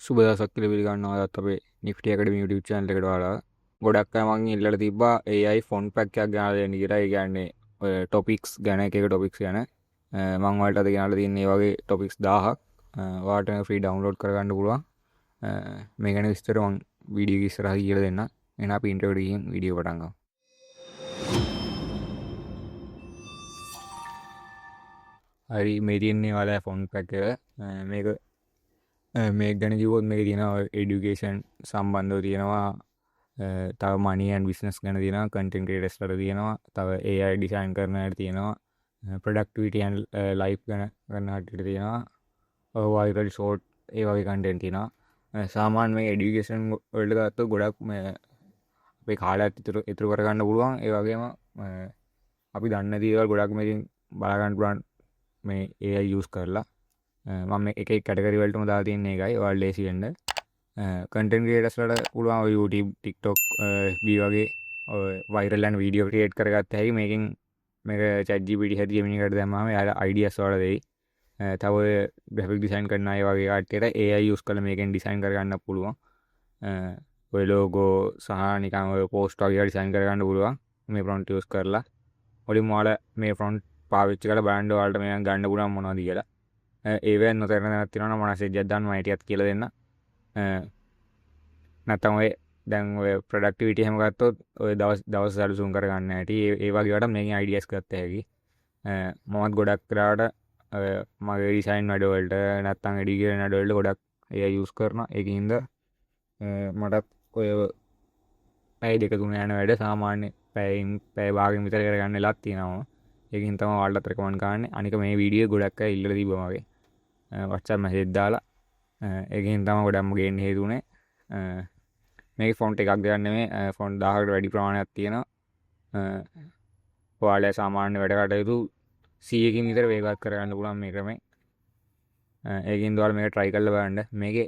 සුබ දවසක් කියලා පිළිගන්නවා. අදත් අපේ නිෆ්ටි ඇකඩමි YouTube channel එකට ඔයාලා ගොඩක් අය මං ඉල්ලලා තිබ්බා AI ෆොන්ට් පැක් එකක් ගෙනලා දෙන්න කියලා. ඒ කියන්නේ ඔය ටොපික්ස් ගැන එක ටොපික්ස් ගැන මං ඔයාලට අද ගෙනලා තියෙන්නේ මේ වගේ ටොපික්ස් 1000ක්. ඔයාලට ෆ්‍රී ඩවුන්ලෝඩ් කරගන්න පුළුවන්. මේ ගැන විස්තර මං වීඩියෝ එක ඉස්සරහට කියලා දෙන්න. එහෙනම් අපි ඉන්ට්‍රෝ එකට ගිහින් වීඩියෝ පටන් ගමු. හරි මේ තියෙන්නේ ඔයාලා ෆොන්ට් පැක් එක. මේක මේ ගැන කිව්වොත් මේක තියෙනවා එඩියුකේෂන් සම්බන්ධව තියෙනවා, තව මනි ඇන්ඩ් බිස්නස් ගැන තියෙනවා, කන්ටෙන්ට් ක්‍රියේටර්ස්ලට තියෙනවා, තව AI ඩිසයින් කරන අයට තියෙනවා, ප්‍රොඩක්ටිවිටි ඇන්ඩ් ලයිෆ් ගැන කරන කට්ටියට තියෙනවා, වයිරල් ෂෝට් ඒ වගේ කන්ටෙන්ට් තියෙනවා. සාමාන්‍ය මේ එඩියුකේෂන් වලට ගත්තොත් ගොඩක් අපේ කාලයත් ඉතුරු කරගන්න පුළුවන්. ඒ වගේම අපි දන්න දේවල් ගොඩක් මේකෙන් බලගන්න පුළුවන් මේ AI යූස් කරලා. මම එක කැටගරි වලටම දාලා තියෙන්නේ ඒකයි ඔයාලා ලේසි වෙන්න. කන්ටෙන්ට් ක්‍රියේටර්ස්ලට පුළුවන් ඔය YouTube, TikTok, FB වගේ වයිරල් ඇන්ඩ් වීඩියෝ ක්‍රියේට් කරගත්ත හැකි. මේකෙන් මේක ChatGPT හරි Gemini එකට දැම්මම එයාලා අයිඩියාස් වල දෙයි. තව ඔය ග්‍රැෆික් ඩිසයින් කරන අය වගේ කට්ටියට AI යූස් කරලා මේකෙන් ඩිසයින් කරගන්න පුළුවන්. ඔය ලෝගෝ සහ නිකන් ඔය පෝස්ට් වගේ ඩිසයින් කරගන්න පුළුවන් මේ ප්‍රොම්ප්ට් යූස් කරලා. ඔලින් ඔයාලා මේ ප්‍රොම්ප්ට් පාවිච්චි කරලා බලන්න ඔයාලට මේක ගන්න පුළුවන් මොනවද කියලා. ඒවෙන් නොතේරෙන දේවල් තියෙනවා නම් මම මෙසේජ් එකක් දාන්න, මම ටිකක් කියලා දෙන්න. නැත්තම් ඔය දැන් ඔය ප්‍රොඩක්ටිවිටි එහෙම ගත්තොත් ඔය දවස් සැලසුම් කරගන්න ඇති ඒ වගේ වට මේකෙන් අයිඩියාස් ගත්ත හැකි. මමත් ගොඩක් කරාට මගේ ඩිසයින් වැඩවලට නැත්තම් එඩිටර් වැඩවලට ගොඩක් AI යූස් කරනවා. ඒකින්ද මටත් ඔය පැය දෙක තුන යන වැඩ සාමාන්‍ය පැය භාගෙන් විතර කරගන්න වෙලාවක් තියෙනවා. ඒකින් තමයි ඔයාලට රෙකමන්ඩ් කරන්නේ. අනික මේ වීඩියෝ ගොඩක් අය ඉල්ලලා තිබ්බා මගේ WhatsApp මැසේජ් දාලා. ඒකින් තමයි ගොඩක්ම ගේන්න හේතු වුණේ. මේක ෆොන්ට් එකක් දෙයක් නෙමෙයි, ෆොන්ට් 1000කට වැඩි ප්‍රමාණයක් තියෙනවා. ඔයාලා සාමාන්‍ය වැඩ කටයුතු 100කින් විතර වේගවත් කරගන්න පුළුවන් මේ ක්‍රමේ. ඒකින් ඔයාලා මේක try කරලා බලන්න. මේකේ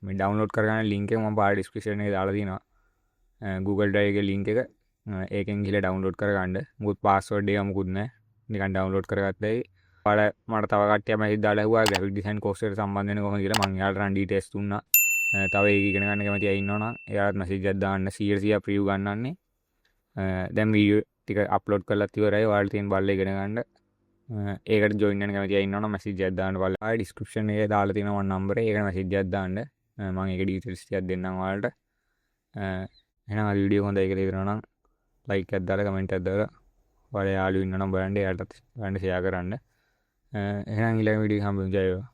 මේ ඩවුන්ලෝඩ් කරගන්න link එක මම පාර description එකේ දාලා තියෙනවා. Google Drive එකේ link එක. ඒකෙන් ගිහලා ඩවුන්ලෝඩ් කරගන්න. මොකද password එක මොකුත් නැහැ. නිකන් ඩවුන්ලෝඩ් කරගත්තා. ඔයාලා මට තව කට්ටියක් මැසේජ් දාලා ඇහුවා ග්‍රැෆික් ඩිසයින් කෝස් එකට සම්බන්ධ වෙන්නේ කොහොමද කියලා. මම එයාලට රන් ඩීටේල්ස් දුන්නා. තව ඒක ඉගෙන ගන්න කැමති අය ඉන්නවනම් එයාලට මැසේජ් එකක් දාන්න. 100% ප්‍රිව් ගන්නන්නේ. දැන් වීඩියෝ ටික අප්ලෝඩ් කරලාත් ඉවරයි. ඔයාලට තියෙන බලලා ඉගෙන ගන්න. ඒකට ජොයින් වෙන්න කැමති අය ඉන්නවනම් මැසේජ් එකක් දාන්න බලන්න. ආයි ඩිස්ක්‍රිප්ෂන් එකේ දාලා තියෙනවා මම නම්බරේ. ඒකට මැසේජ් එකක් දාන්න. මම ඒක ඩීටේල්ස් ටිකක් දෙන්නම් ඔයාලට. එහෙනම් අද වීඩියෝ හොඳයි කියලා හිතනවා නම් ලයික් එකක් දාලා කමෙන්ට් එකක් දාලා ඔයාලා යාළුවෝ ඉන්නවනම් බලන්න එයාලටත් බලන්න ෂෙයා කරන්න. එහෙනම් ඊළඟ වීඩියෝ එක හම්බෙමු. ජය වේවා.